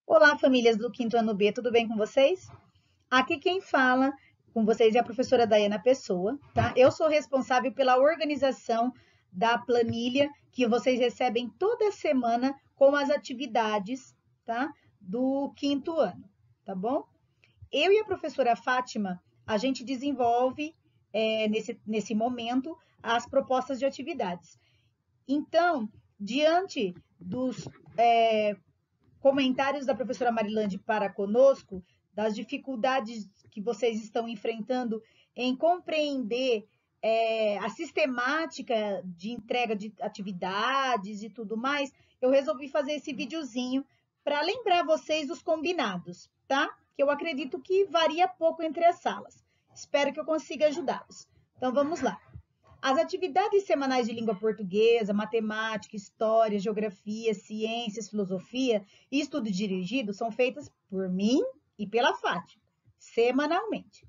Olá, famílias do quinto ano B, tudo bem com vocês? Aqui quem fala com vocês é a professora Daiana Pessoa, tá? Eu sou responsável pela organização da planilha que vocês recebem toda semana com as atividades, tá? Do quinto ano, tá bom? Eu e a professora Fátima, a gente desenvolve nesse momento as propostas de atividades. Então, diante dos comentários da professora Marilande para conosco, das dificuldades que vocês estão enfrentando em compreender a sistemática de entrega de atividades e tudo mais, eu resolvi fazer esse videozinho para lembrar vocês dos combinados, tá? Que eu acredito que varia pouco entre as salas. Espero que eu consiga ajudá-los. Então vamos lá. As atividades semanais de língua portuguesa, matemática, história, geografia, ciências, filosofia e estudo dirigido são feitas por mim e pela Fátima, semanalmente.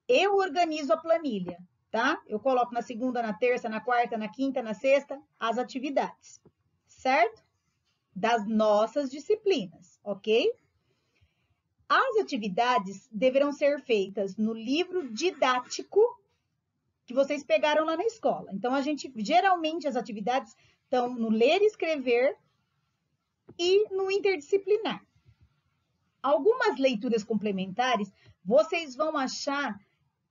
Eu organizo a planilha, tá? Eu coloco na segunda, na terça, na quarta, na quinta, na sexta, as atividades, certo? Das nossas disciplinas, ok? As atividades deverão ser feitas no livro didático que vocês pegaram lá na escola. Então, geralmente, as atividades estão no ler e escrever e no interdisciplinar. Algumas leituras complementares vocês vão achar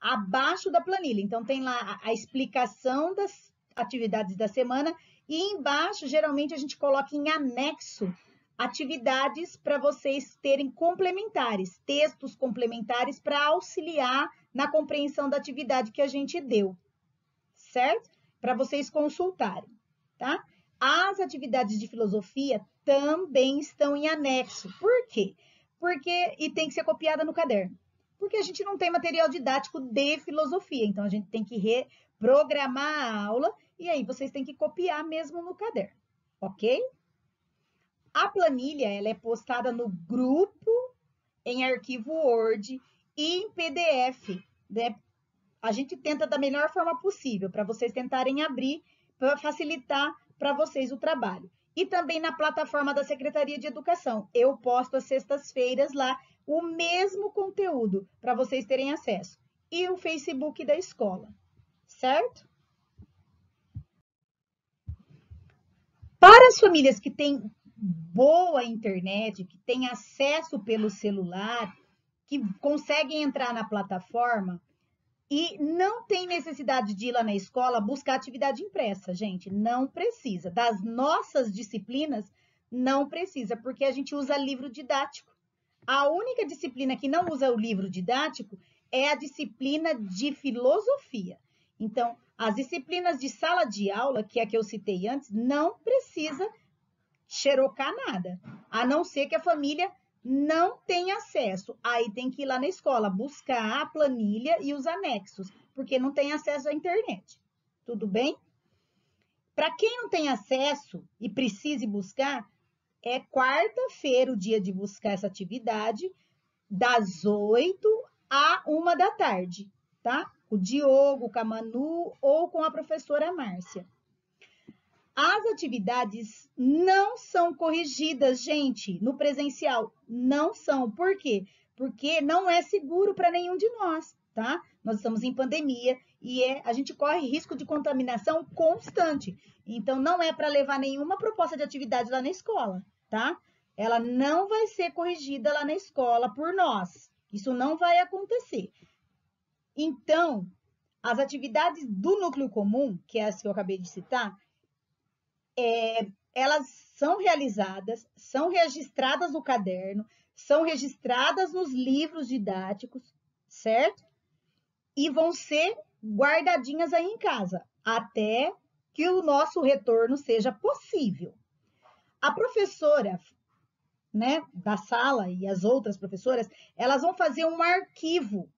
abaixo da planilha. Então, tem lá a explicação das atividades da semana e embaixo, geralmente, a gente coloca em anexo atividades para vocês terem complementares, textos complementares para auxiliar na compreensão da atividade que a gente deu, certo? Para vocês consultarem, tá? As atividades de filosofia também estão em anexo. Por quê? E tem que ser copiada no caderno. Porque a gente não tem material didático de filosofia, então a gente tem que reprogramar a aula e aí vocês têm que copiar mesmo no caderno, ok? A planilha, ela é postada no grupo em arquivo Word e em PDF, né? A gente tenta da melhor forma possível para vocês tentarem abrir, para facilitar para vocês o trabalho. E também na plataforma da Secretaria de Educação. Eu posto às sextas-feiras lá o mesmo conteúdo para vocês terem acesso. E o Facebook da escola, certo? Para as famílias que têm boa internet, que têm acesso pelo celular, que conseguem entrar na plataforma, e não tem necessidade de ir lá na escola buscar atividade impressa, gente. Não precisa. Das nossas disciplinas, não precisa, porque a gente usa livro didático. A única disciplina que não usa o livro didático é a disciplina de filosofia. Então, as disciplinas de sala de aula, que é a que eu citei antes, não precisa xerocar nada, a não ser que a família não tem acesso. Aí tem que ir lá na escola buscar a planilha e os anexos, porque não tem acesso à internet. Tudo bem? Para quem não tem acesso e precise buscar, é quarta-feira o dia de buscar essa atividade, das 8 à 1 da tarde, tá? O Diogo, com a Manu ou com a professora Márcia. As atividades não são corrigidas, gente, no presencial. Não são. Por quê? Porque não é seguro para nenhum de nós, tá? Nós estamos em pandemia e a gente corre risco de contaminação constante. Então, não é para levar nenhuma proposta de atividade lá na escola, tá? Ela não vai ser corrigida lá na escola por nós. Isso não vai acontecer. Então, as atividades do núcleo comum, que é as que eu acabei de citar, elas são realizadas, são registradas no caderno, são registradas nos livros didáticos, certo? E vão ser guardadinhas aí em casa, até que o nosso retorno seja possível. A professora, né, da sala e as outras professoras, elas vão fazer um arquivo,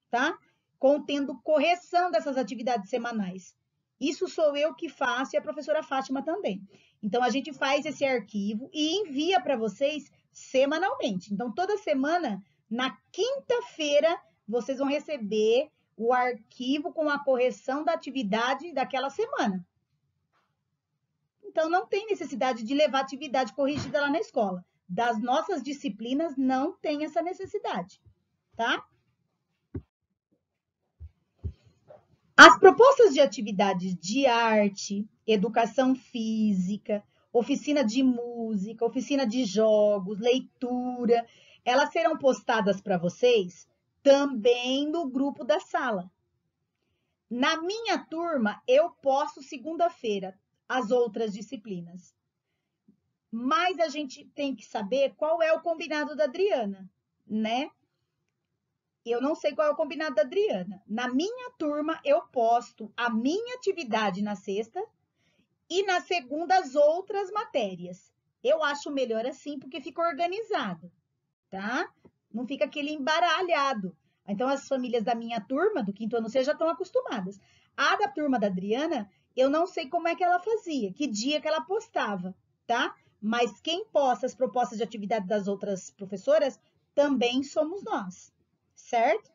tá? Contendo correção dessas atividades semanais. Isso sou eu que faço e a professora Fátima também. Então, a gente faz esse arquivo e envia para vocês semanalmente. Então, toda semana, na quinta-feira, vocês vão receber o arquivo com a correção da atividade daquela semana. Então, não tem necessidade de levar atividade corrigida lá na escola. das nossas disciplinas não tem essa necessidade, tá? As propostas de atividades de arte, educação física, oficina de música, oficina de jogos, leitura, elas serão postadas para vocês também no grupo da sala. Na minha turma, eu posto segunda-feira as outras disciplinas. Mas a gente tem que saber qual é o combinado da Adriana, né? Eu não sei qual é o combinado da Adriana. Na minha turma, eu posto a minha atividade na sexta e na segunda as outras matérias. Eu acho melhor assim, porque fica organizado, tá? Não fica aquele embaralhado. Então, as famílias da minha turma, do quinto ano C, já estão acostumadas. A da turma da Adriana, eu não sei como é que ela fazia, que dia que ela postava, tá? Mas quem posta as propostas de atividade das outras professoras também somos nós, certo?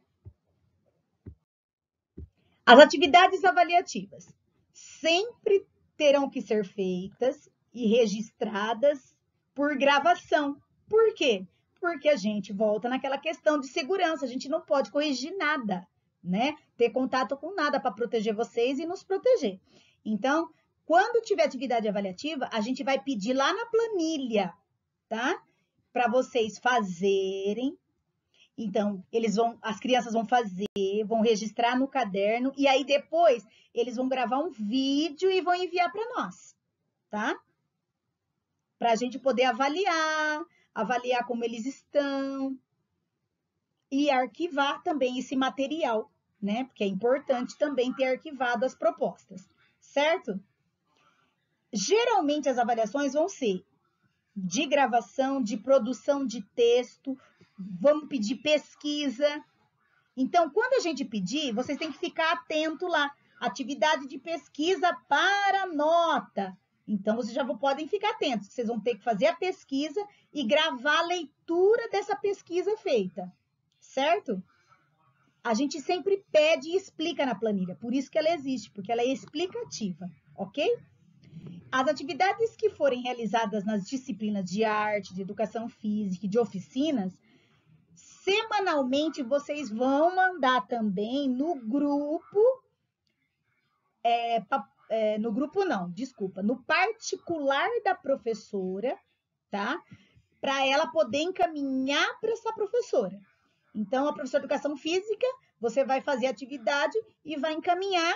As atividades avaliativas sempre terão que ser feitas e registradas por gravação. Por quê? Porque a gente volta naquela questão de segurança, a gente não pode corrigir nada, né? Ter contato com nada para proteger vocês e nos proteger. Então, quando tiver atividade avaliativa, a gente vai pedir lá na planilha, tá? Para vocês fazerem. Então, as crianças vão fazer, vão registrar no caderno e aí depois eles vão gravar um vídeo e vão enviar para nós, tá? Para a gente poder avaliar como eles estão e arquivar também esse material, né? Porque é importante também ter arquivado as propostas, certo? Geralmente as avaliações vão ser de gravação, de produção de texto, vamos pedir pesquisa. Então, quando a gente pedir, vocês têm que ficar atento lá. Atividade de pesquisa para nota. Então, vocês já podem ficar atentos. Vocês vão ter que fazer a pesquisa e gravar a leitura dessa pesquisa feita, certo? A gente sempre pede e explica na planilha. Por isso que ela existe, porque ela é explicativa, ok? As atividades que forem realizadas nas disciplinas de arte, de educação física e de oficinas, semanalmente vocês vão mandar também no grupo, no particular da professora, tá? Para ela poder encaminhar para essa professora. Então, a professora de educação física, você vai fazer a atividade e vai encaminhar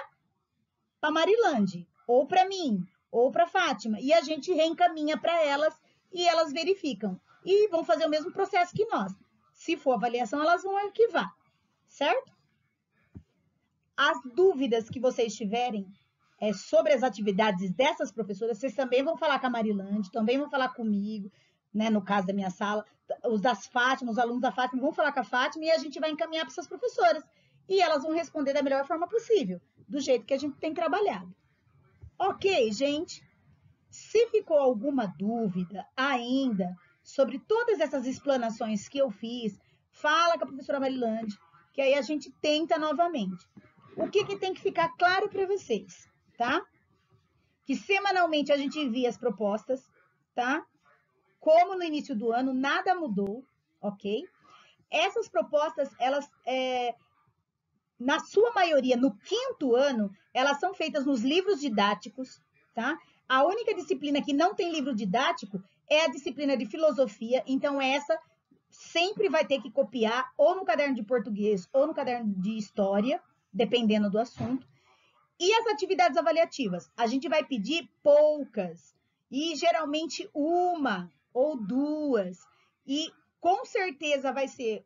para Marilande, ou para mim, ou para Fátima, e a gente reencaminha para elas e elas verificam. E vão fazer o mesmo processo que nós. Se for avaliação, elas vão arquivar, certo? As dúvidas que vocês tiverem sobre as atividades dessas professoras, vocês também vão falar com a Marilande, também vão falar comigo, né, no caso da minha sala, os das Fátima, os alunos da Fátima vão falar com a Fátima e a gente vai encaminhar para essas professoras. E elas vão responder da melhor forma possível, do jeito que a gente tem trabalhado. Ok, gente? Se ficou alguma dúvida ainda sobre todas essas explanações que eu fiz, fala com a professora Marilande, que aí a gente tenta novamente. O que tem que ficar claro para vocês, tá? Que semanalmente a gente envia as propostas, tá? Como no início do ano, nada mudou, ok? Essas propostas, elas, na sua maioria, no quinto ano, elas são feitas nos livros didáticos, tá? A única disciplina que não tem livro didático é a disciplina de filosofia, então essa sempre vai ter que copiar ou no caderno de português ou no caderno de história, dependendo do assunto. E as atividades avaliativas? A gente vai pedir poucas, e geralmente uma ou duas, e com certeza vai ser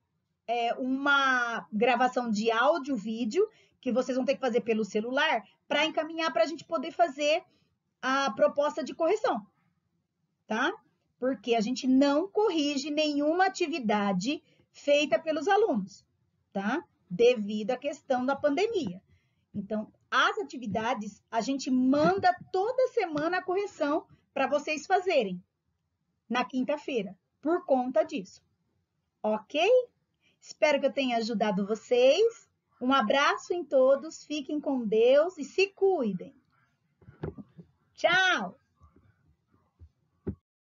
uma gravação de áudio, vídeo, que vocês vão ter que fazer pelo celular, para encaminhar para a gente poder fazer a proposta de correção, tá? Porque a gente não corrige nenhuma atividade feita pelos alunos, tá? Devido à questão da pandemia. Então, as atividades, a gente manda toda semana a correção para vocês fazerem na quinta-feira, por conta disso. Ok? Espero que eu tenha ajudado vocês. Um abraço em todos, fiquem com Deus e se cuidem. Tchau!